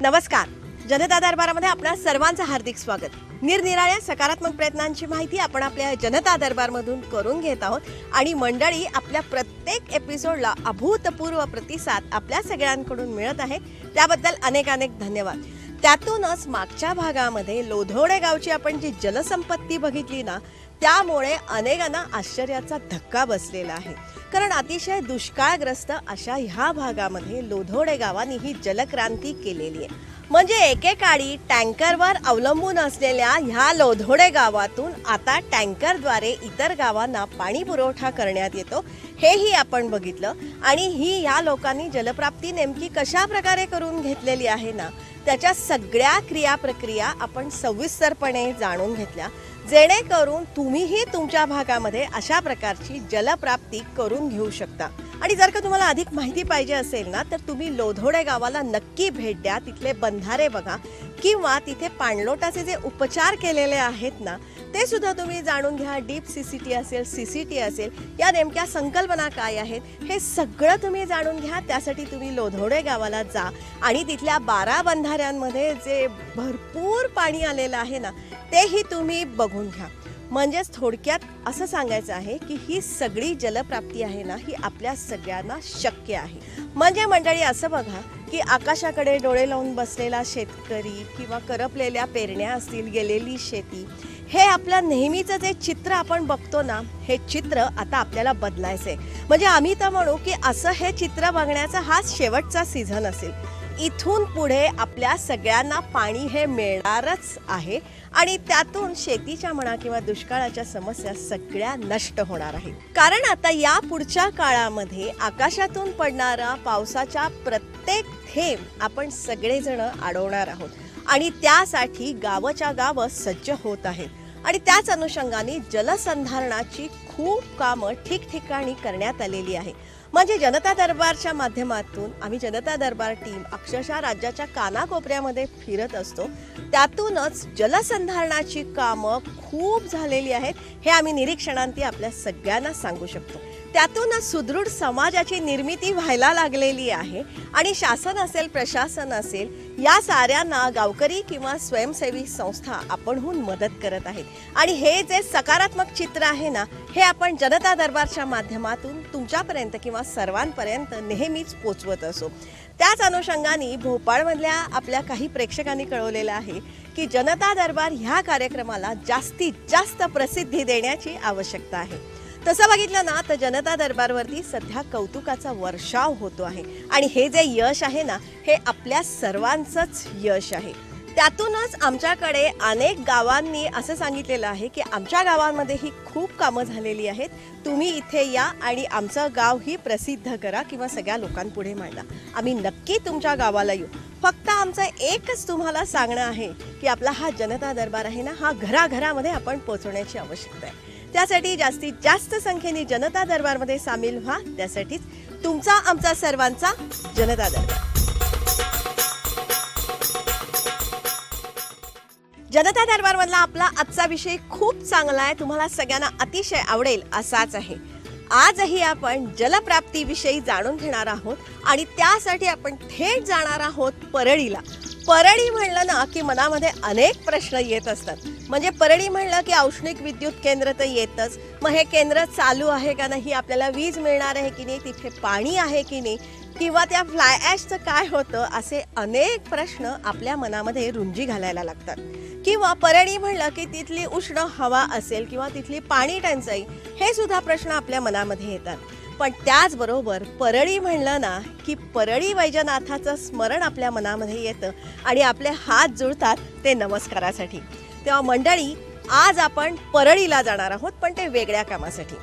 नमस्कार. जनता दरबारामध्ये आपल्या सर्वांचं हार्दिक स्वागत. निरनिराळ्या सकारात्मक प्रयत्नांची माहिती आपण आपल्या जनता दरबारमधून करून घेत आहोत आणि मंडळी आपल्या प्रत्येक एपिसोडला अभूतपूर्व प्रतिसाद आपल्या सगळ्यांकडून मिळत आहे. त्याबद्दल अनेक अनेक धन्यवाद. त्यातूनच मागच्या भागामध्ये लोधोडे गावची आपण जी जलसंपत्ती बघितली ना, त्यामुळे अनेकांना आश्चर्याचा धक्का बसलेला आहे. कारण अतिशय दुष्काळग्रस्त अशा ह्या भागामध्ये लोधोडे गावाने ही जलक्रांती केलेली आहे. म्हणजे एकेकाळी टँकरवर अवलंबून असलेल्या ह्या लोधोडे गावातून आता टँकरद्वारे इतर गावांना पाणी पुरवठा करण्यात येतो, हेही आपण बघितलं. आणि ही ह्या लोकांनी जलप्राप्ती नेमकी कशा प्रकारे करून घेतलेली आहे ना, त्याच्या सगळ्या क्रियाप्रक्रिया आपण सविस्तरपणे जाणून घेतल्या, जेणेकरून तुम्हीही तुमच्या भागामध्ये अशा प्रकारची जलप्राप्ती करून घेऊ शकता. आणि जर का तुम्हाला अधिक माहिती पाहिजे असेल ना, तर तुम्ही लोधोडे गावाला नक्की भेट द्या. तिथले बंधारे बघा किंवा तिथे पाणलोटाचे जे उपचार केलेले आहेत ना, ते सुद्धा तुम्ही जाणून घ्या. डीप सीसीटी असेल, सीसीटी असेल, या नेमक्या संकल्पना काय आहेत हे सगळं तुम्ही जाणून घ्या. त्यासाठी तुम्ही लोधोडे गावाला जा आणि तिथल्या 12 बंधाऱ्यांमध्ये जे भरपूर पाणी आलेलं आहे ना, तेही तुम्ही बघून घ्या. म्हणजेच थोडक्यात असं सांगायचं आहे की ही सगळी जलप्राप्ती आहे ना, ही आपल्या सगळ्यांना शक्य आहे. म्हणजे मंडळी असं बघा की आकाशाकडे डोळे लावून बसलेला शेतकरी किंवा करपलेल्या पेरण्या असतील, गेलेली शेती, हे आपलं नेहमीचं जे चित्र आपण बघतो ना, हे चित्र आता आपल्याला बदलायचं आहे. म्हणजे आम्ही तर म्हणू की असं हे चित्र बघण्याचा हा शेवटचा सीझन असेल. इथून पुढे आपल्या सगळ्यांना पाणी हे मिळणारच आहे आणि त्यातून शेतीच्या म्हणा किंवा दुष्काळाच्या समस्या सगळ्या नष्ट होणार आहेत. कारण आता या पुढच्या काळामध्ये आकाशातून पडणारा पावसाच्या प्रत्येक थेंब आपण सगळेजण अडवणार आहोत आणि त्यासाठी गावाच्या गावं सज्ज होत आहेत. आणि त्याच अनुषंगाने जलसंधारणाची खूप कामं ठिकठिकाणी करण्यात आलेली आहे. म्हणजे जनता दरबारच्या माध्यमातून आम्ही जनता दरबार टीम अक्षरशः राज्याच्या कानाकोपऱ्यामध्ये फिरत असतो. त्यातूनच जलसंधारणाची कामं खूप झालेली आहेत हे आम्ही निरीक्षणांती आपल्या सगळ्यांना सांगू शकतो. त्यातूनच सुदृढ समाजाची निर्मिती व्हायला लागलेली आहे आणि शासन असेल, प्रशासन असेल, या साऱ्यांना गावकरी किंवा स्वयंसेवी संस्था आपणहून मदत करत आहेत. आणि हे जे सकारात्मक चित्र आहे ना, हे आपण जनता दरबारच्या माध्यमातून तुमच्यापर्यंत किंवा सर्वांपर्यंत नेहमीच पोचवत असो. त्याच अनुषंगाने भोपाळमधल्या आपल्या काही प्रेक्षकांनी कळवलेलं आहे की जनता दरबार ह्या कार्यक्रमाला जास्तीत जास्त प्रसिद्धी देण्याची आवश्यकता आहे. तसं बघितलं ना, तर जनता दरबारवरती सध्या कौतुकाचा वर्षाव होतो आहे आणि हे जे यश आहे ना, हे आपल्या सर्वांचंच यश आहे. त्यातूनच आमच्याकडे अनेक गावांनी असं सांगितलेलं आहे की आमच्या गावांमध्ये ही खूप कामं झालेली आहेत, तुम्ही इथे या आणि आमचं गाव ही प्रसिद्ध करा किंवा सगळ्या लोकांपुढे मांडा. आम्ही नक्की तुमच्या गावाला येऊ. फक्त आमचं एकच तुम्हाला सांगणं आहे की आपला हा जनता दरबार आहे ना, हा घराघरामध्ये आपण पोहोचवण्याची आवश्यकता आहे. त्यासाठी जास्तीत जास्त संख्येने जनता दरबारमध्ये सामील व्हा. त्यासाठीच तुमचा आमचा सर्वांचा जनता दरबार. जनता दरबारमधला आपला आजचा विषय खूप चांगला आहे, तुम्हाला सगळ्यांना अतिशय आवडेल असाच आहे. आजही आपण जलप्राप्तीविषयी जाणून घेणार आहोत आणि त्यासाठी आपण थेट जाणार आहोत परळीला. परळी म्हणलं ना की मनामध्ये अनेक प्रश्न येत असतात. म्हणजे परळी म्हणलं की औष्णिक विद्युत केंद्र तर येतच, मग हे केंद्र चालू आहे का नाही, आपल्याला वीज मिळणार आहे की नाही, तिथे पाणी आहे की नाही, किंवा त्या फ्लाय ॲशचं काय होतं, असे अनेक प्रश्न आपल्या मनामध्ये रुंजी घालायला लागतात. किंवा परळी म्हणलं की तिथली उष्ण हवा असेल किंवा तिथली पाणी टंचाई, हे सुद्धा प्रश्न आपल्या मनामध्ये येतात. पण त्याचबरोबर परळी म्हणलं ना की परळी वैजनाथाचं स्मरण आपल्या मनामध्ये येतं आणि आपले हात जुळतात ते नमस्कारासाठी. तेव्हा मंडळी, आज आपण परळीला जाणार आहोत, पण ते वेगळ्या कामासाठी.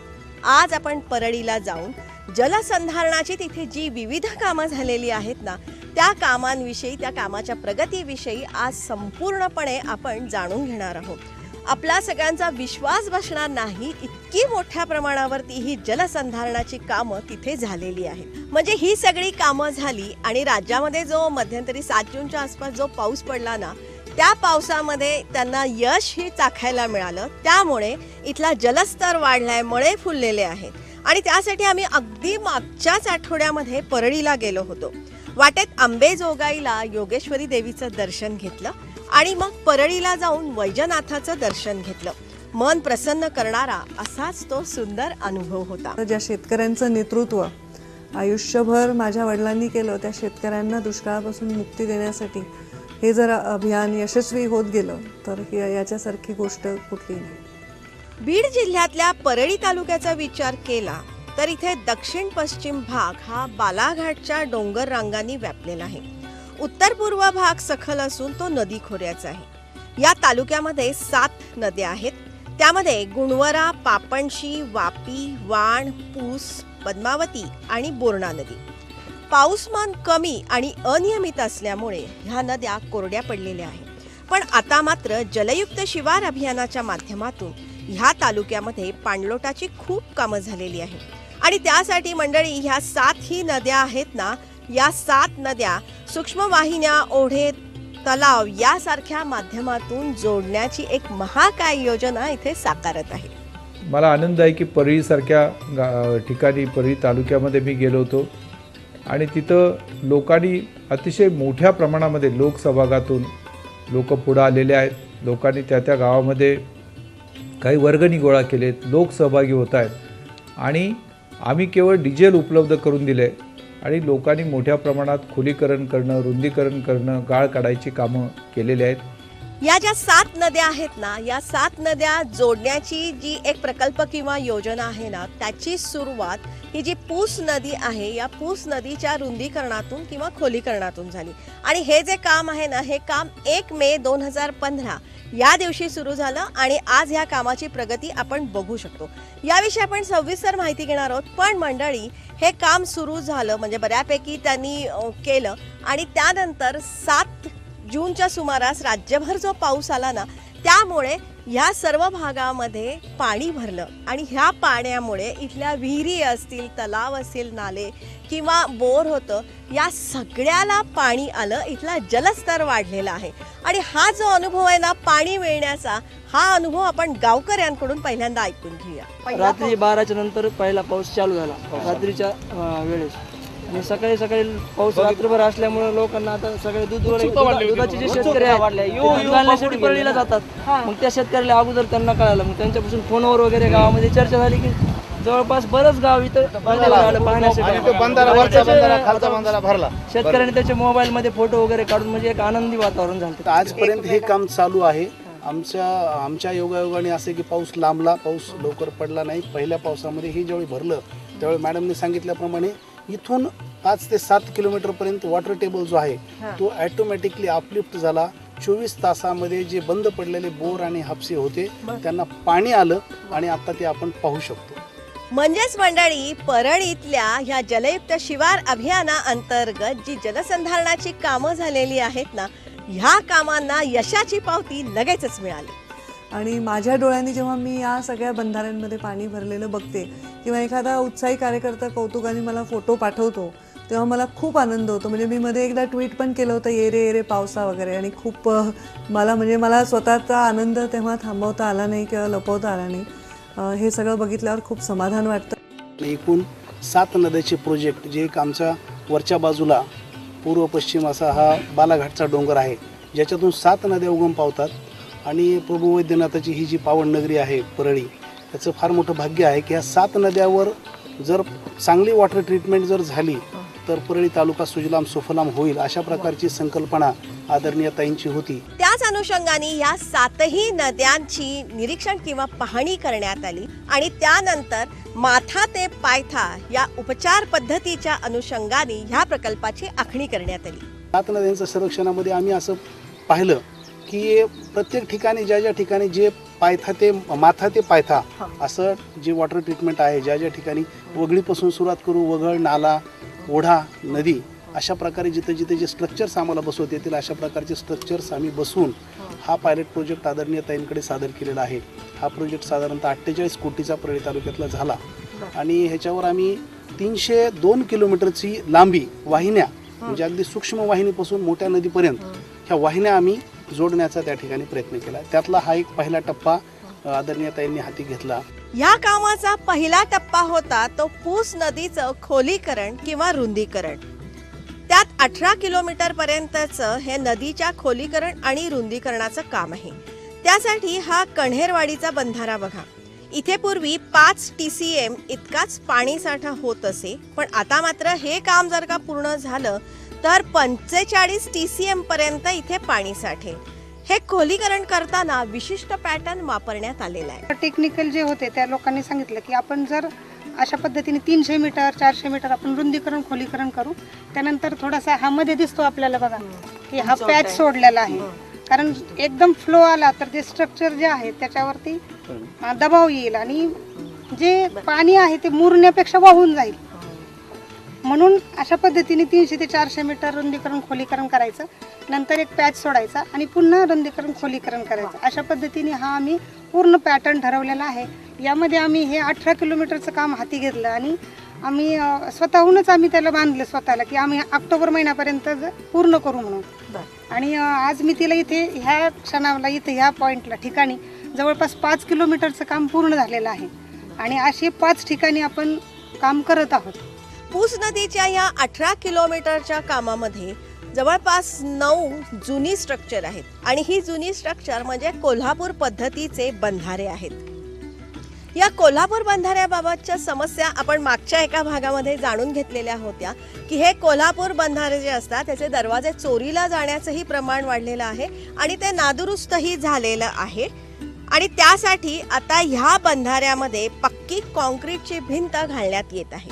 आज आपण परळीला जाऊन जलसंधारणाची तिथे जी विविध कामं झालेली आहेत ना, त्या कामांविषयी, त्या कामाच्या प्रगतीविषयी आज संपूर्णपणे आपण जाणून घेणार आहोत. आपला सगळ्यांचा विश्वास बसणार नाही इतकी मोठ्या प्रमाणावरती ही जलसंधारणाची कामं तिथे झालेली आहेत. म्हणजे ही सगळी कामं झाली आणि राज्यामध्ये जो मध्यंतरी 7 जूनच्या आसपास जो पाऊस पडला ना, त्या पावसामध्ये त्यांना यशही चाखायला मिळालं. त्यामुळे इथला जलस्तर वाढलाय, मळे फुललेले आहेत आणि त्यासाठी आम्ही अगदी मागच्याच आठवड्यामध्ये परळीला गेलो होतो. वाटेत आंबेजोगाईला योगेश्वरी देवीचं दर्शन घेतलं आणि मग परळीला जाऊन वैजनाथाचं दर्शन घेतलं. मन प्रसन्न करणारा असाच तो सुंदर अनुभव होता. ज्या शेतकऱ्यांचं नेतृत्व आयुष्यभर माझ्या वडिलांनी केलं, त्या शेतकऱ्यांना दुष्काळापासून मुक्ती देण्यासाठी हे जर अभियान यशस्वी होत गेलं तर याच्यासारखी गोष्ट कुठली नाही. बीड जिल्ह्यातल्या परळी तालुक्याचा विचार केला तर इथे दक्षिण पश्चिम भाग हा बालाघाटच्या डोंगर रांगांनी व्यापलेला आहे. उत्तर पूर्व भाग सखल असून तो नदी खोऱ्याचा आहे. या तालुक्यामध्ये 7 नद्या आहेत. त्यामध्ये गुणवरा, पापणशी, वापी, वाण, पूस, पद्मावती आणि बोर्णा नदी. पाऊसमान कमी आणि अनियमित असल्यामुळे ह्या नद्या कोरड्या पडलेल्या आहेत. पण आता मात्र जलयुक्त शिवार अभियानाच्या माध्यमातून ह्या तालुक्यामध्ये पाणलोटाची खूप कामं झालेली आहेत आणि त्यासाठी मंडळी ह्या 7 ही नद्या आहेत ना, या 7 नद्या सूक्ष्म वाहिन्या, ओढे, तलाव यासारख्या माध्यमातून जोडण्याची एक महाकाय योजना इथे साकारत आहे. मला आनंद आहे की परळीसारख्या ठिकाणी परळी तालुक्यामध्ये मी गेलो होतो आणि तिथं लोकांनी अतिशय मोठ्या प्रमाणामध्ये लोकसहभागातून लोक पुढं आलेले आहेत. लोकांनी त्या गावामध्ये काही वर्गणी गोळा केलेत, लोक सहभागी होत आहेत आणि आम्ही केवळ डिझेल उपलब्ध करून दिले आणि लोकांनी मोठ्या प्रमाणात खोलीकरण करणं, रुंदीकरण करणं, गाळ काढायची कामं केलेली आहेत. या ज्या 7 नद्या आहेत ना, या 7 नद्या जोडण्याची जी एक प्रकल्प किंवा योजना आहे ना, त्याची सुरुवात ही जी पूस नदी आहे, या पूस नदीच्या रुंदीकरणातून किंवा खोलीकरणातून झाली आणि हे जे काम आहे ना, हे काम 1 मे 2015 या दिवशी सुरू झालं आणि आज ह्या कामाची प्रगती आपण बघू शकतो. याविषयी आपण सविस्तर माहिती घेणार आहोत. पण मंडळी, हे काम सुरू झालं म्हणजे बऱ्यापैकी त्यांनी केलं आणि त्यानंतर 7 जूनच्या सुमारास राज्यभर जो पाऊस आला ना, त्यामुळे ह्या सर्व भागामध्ये पाणी भरलं आणि ह्या पाण्यामुळे इथल्या विहिरी असतील, तलाव असतील, नाले किंवा बोर होतं, या सगळ्याला पाणी आलं. इथला जलस्तर वाढलेला आहे आणि हा जो अनुभव आहे ना पाणी मिळण्याचा, हा अनुभव आपण गावकऱ्यांकडून पहिल्यांदा ऐकून घेऊया. रात्री 12च्या नंतर पहिला पाऊस चालू झाला रात्रीच्या वेळेस आणि सकाळी पाऊस रात्रभर असल्यामुळे लोकांना आता सगळे दुधाचे जे शेतकरी आहेत परळीला जातात. मग त्या शेतकऱ्याला अगोदर त्यांना कळालं, मग त्यांच्यापासून फोनवर वगैरे गावामध्ये चर्चा झाली की जवळपास बरंच गाव इथं पाहण्यासाठी शेतकऱ्यांनी त्याच्या मोबाईल मध्ये फोटो वगैरे काढून म्हणजे एक आनंदी वातावरण झालं. आजपर्यंत हे काम चालू आहे. आमच्या योगायोगाने असे की पाऊस लांबला, पाऊस लवकर पडला नाही. पहिल्या पावसामध्ये हे ज्यावेळी भरलं त्यावेळी मॅडमने सांगितल्याप्रमाणे इथून 5 ते 7 किलोमीटरपर्यंत वॉटर टेबल जो आहे तो ॲटोमॅटिकली अपलिफ्ट झाला. 24 तासामध्ये जे बंद पडलेले बोर आणि हापसे होते त्यांना पाणी आलं आणि आता ते आपण पाहू शकतो. म्हणजेच मंडळी, परळीतल्या ह्या जलयुक्त शिवार अभियाना अंतर्गत जी जलसंधारणाची कामं झालेली आहेत ना, ह्या कामांना यशाची पावती लगेचच मिळाली. आणि माझ्या डोळ्यांनी जेव्हा मी या सगळ्या बंधाऱ्यांमध्ये पाणी भरलेलं बघते किंवा एखादा उत्साही कार्यकर्ता कौतुकाने मला फोटो पाठवतो तेव्हा मला खूप आनंद होतो. म्हणजे मी मध्ये एकदा ट्विट पण केलं होतं, ये रे ये रे पावसा वगैरे, आणि खूप मला स्वतःचा आनंद तेव्हा थांबवता आला नाही किंवा लपवता आला नाही. हे सगळं बघितल्यावर खूप समाधान वाटतं. एकूण 7 नद्याचे प्रोजेक्ट जे एक आमच्या वरच्या बाजूला पूर्व पश्चिम असा हा बालाघाटचा डोंगर आहे, ज्याच्यातून 7 नद्या उगम पावतात आणि प्रभू वैद्यनाथाची ही जी पावन नगरी आहे परळी, त्याचं फार मोठं भाग्य आहे की ह्या 7 नद्यावर जर चांगली वॉटर ट्रीटमेंट जर झाली तर परळी तालुका सुजलाम सुफलाम होईल, अशा प्रकारची संकल्पना आदरणीय ताईंची होती. त्याच अनुषंगाने या 7ही नद्यांची निरीक्षण किंवा पाहणी करण्यात आली आणि त्यानंतर माथा ते पायथा या उपचार पद्धतीच्या अनुषंगाने ह्या प्रकल्पाची आखणी करण्यात आली. 7 नद्यांच्या सर्वेक्षणामध्ये आम्ही असं पाहिलं की प्रत्येक ठिकाणी ज्या ठिकाणी जे माथा ते पायथा असं जे वॉटर ट्रीटमेंट आहे, ज्या ठिकाणी वगळीपासून सुरुवात करू, वगळ, नाला, ओढा, नदी, अशा प्रकारे जिथे जे स्ट्रक्चर्स आम्हाला बसवता येतील अशा प्रकारचे स्ट्रक्चर्स आम्ही बसवून हा पायलट प्रोजेक्ट आदरणीय ताईंकडे सादर केलेला आहे. हा प्रोजेक्ट साधारणतः 48 कोटीचा परळी तालुक्यातला झाला आणि ह्याच्यावर आम्ही 302 किलोमीटरची लांबी वाहिन्या, म्हणजे अगदी सूक्ष्म वाहिनीपासून मोठ्या नदीपर्यंत ह्या वाहिन्या आम्ही जोडण्याचा त्या ठिकाणी प्रयत्न केला. त्यातला हा एक पहिला टप्पा आदरणीय ताईंनी हाती घेतला. या कामाचा पहिला टप्पा होता तो पूस नदीचं खोलीकरण किंवा रुंदीकरण. त्यात 18 किलोमीटर पर्यंतचं हे नदीच्या खोलीकरण आणि रुंदीकरणाचं काम आहे. त्यासाठी हा कण्हेरवाडीचा बंधारा बघा. इथे पूर्वी 5 TCM इतकाच पाणी साठा होत असे, पण आता मात्र हे काम जर का पूर्ण झालं तर 45 TCM पर्यंत इथे पाणी साठेल. हे खोलीकरण करताना विशिष्ट पॅटर्न वापरण्यात आलेला आहे. टेक्निकल जे होते त्या लोकांनी सांगितलं की आपण जर अशा पद्धतीने 300 मीटर 400 मीटर आपण रुंदीकरण खोलीकरण करू. त्यानंतर थोडासा हा मध्ये दिसतो आपल्याला बघा की हा पॅच सोडलेला आहे, कारण एकदम फ्लो आला तर जे स्ट्रक्चर जे आहे त्याच्यावरती दबाव येईल आणि जे पाणी आहे ते मुरण्यापेक्षा वाहून जाईल. म्हणून अशा पद्धतीने 300 ते 400 मीटर रुंदीकरण खोलीकरण करायचं, नंतर एक पॅच सोडायचा आणि पुन्हा रुंदीकरण खोलीकरण करायचं. अशा पद्धतीने हा आम्ही पूर्ण पॅटर्न ठरवलेला आहे. यामध्ये आम्ही हे 18 किलोमीटरचं काम हाती घेतलं आणि आम्ही स्वतःहूनच आम्ही त्याला बांधलं स्वतःला की आम्ही ऑक्टोबर महिन्यापर्यंत पूर्ण करू म्हणून. आणि आज मी तिला इथे ह्या क्षणाला इथे ह्या पॉईंटला ठिकाणी जवळपास 5 किलोमीटरचं काम पूर्ण झालेलं आहे आणि असे 5 ठिकाणी आपण काम करत आहोत. पूस नदीच्या या 18 किलोमीटरच्या कामामध्ये जवळपास 9 जुनी स्ट्रक्चर आहेत आणि ही जुनी स्ट्रक्चर म्हणजे कोल्हापूर पद्धतीचे बंधारे आहेत. या कोल्हापूर बंधाऱ्याबाबतच्या समस्या आपण मागच्या एका भागामध्ये जाणून घेतलेल्या होत्या की हे कोल्हापूर बंधारे जे असतात त्याचे दरवाजे चोरीला जाण्याचंही प्रमाण वाढलेलं आहे आणि ते नादुरुस्तही झालेलं आहे. आणि त्यासाठी आता ह्या बंधाऱ्यामध्ये पक्की कॉन्क्रीटची भिंत घालण्यात येत आहे.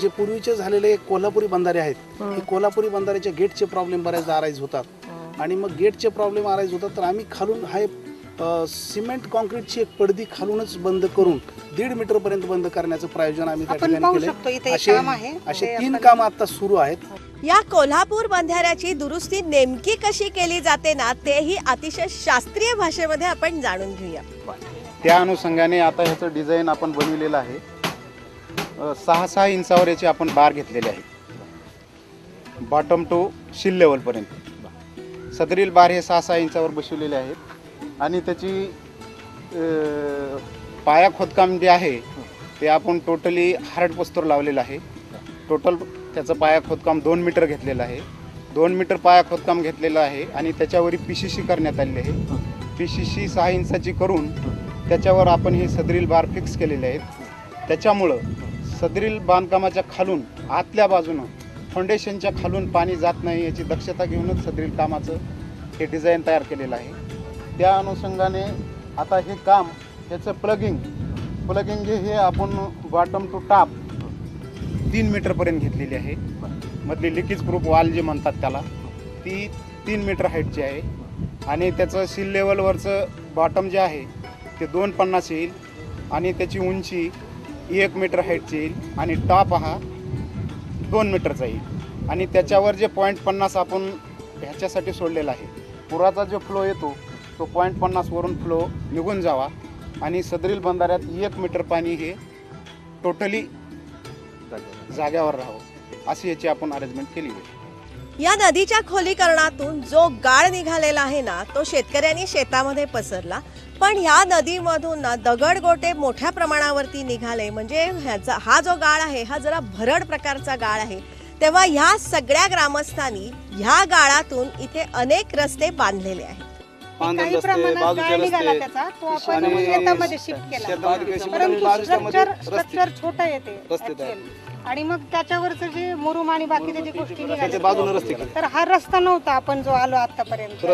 जे पूर्वीचे झालेले कोल्हापुरी बंधारे आहेत, हे कोल्हापुरी बंधाऱ्याचे गेटचे प्रॉब्लेम बऱ्याचदा अराईज होतात आणि मग गेटचे प्रॉब्लेम अराईज होतात तर आम्ही खालून हा सिमेंट कॉन्क्रीटची एक पडदी खालूनच बंद करून 1.5 मीटर पर्यंत बंद करण्याचं प्रयोजन आम्ही त्या आपण ठिकाणी पाहू शकतो इथे केले. एक काम आहे. असे ते 3 आपण- कामं आता सुरू आहेत. या कोल्हापूर बंधाऱ्याची दुरुस्ती नेमकी कशी केली जाते ना, तेही अतिशय शास्त्रीय भाषेमध्ये आपण जाणून घेऊया. त्या अनुषंगाने आता ह्याचं डिझाईन आपण बनविलेलं आहे. 6-6 इंचावर याचे आपण बार घेतलेले आहेत बॉटम टू शिल लेवलपर्यंत. सदरील बार हे 6-6 इंचावर बसवलेले आहेत आणि त्याची पाया खोदकाम जे आहे ते आपण टोटली हार्ड पस्तूर लावलेलं आहे. टोटल त्याचं पाया खोदकाम 2 मीटर घेतलेलं आहे. 2 मीटर पाया खोदकाम घेतलेलं आहे आणि त्याच्यावर PCC करण्यात आलेली आहे. PCC 6 इंचाची करून त्याच्यावर आपण हे सदरील बार फिक्स केलेले आहेत. त्याच्यामुळं सदरील बांधकामाच्या खालून आतल्या बाजूनं फाउंडेशनच्या खालून पाणी जात नाही याची दक्षता घेऊनच सदरील कामाचं हे डिझाईन तयार केलेलं आहे. त्या अनुषंगाने आता हे काम याचं प्लगिंग हे आपण बॉटम टू टॉप 3 मीटरपर्यंत घेतलेली आहे. मधली लिकेज प्रूफ वॉल जे म्हणतात त्याला ती 3 मीटर हाईटची आहे आणि त्याचं सील लेवलवरचं बॉटम जे आहे ते 250 येईल आणि त्याची उंची 1 मीटर हाईटची येईल आणि टॉप हा 2 मीटरचा येईल आणि त्याच्यावर जे 0.50 आपण ह्याच्यासाठी सोडलेला आहे. पुराचा जो फ्लो येतो तो 0.50 वरून फ्लो निघून जावा आणि सदरील बंधाऱ्यात 1 मीटर पाणी हे टोटली जाग्यावर राहावं अशी याची आपण अरेंजमेंट केली आहे. या नदीच्या खोलीकरणातून जो गाळ निघालेला आहे ना, तो शेतकऱ्यांनी शेतामध्ये पसरला, पण ह्या नदीमधून ना दगडगोटे मोठ्या प्रमाणावरती निघाले. म्हणजे हा जो गाळ आहे हा जरा भरड प्रकारचा गाळ आहे. तेव्हा ह्या सगळ्या ग्रामस्थांनी ह्या गाळातून इथे अनेक रस्ते बांधलेले आहेत. काही प्रमाणात गाळ निघाला त्याचा, तो आपण मग शेतामध्ये शिफ्ट केला, परंतु स्ट्रक्चर छोटा येते actually. आणि मग त्याच्यावरचं जे मुरुम आणि बाकीच्या जे गोष्टी निघाल्या तर हा रस्ता नव्हता आपण जो आलो आतापर्यंत.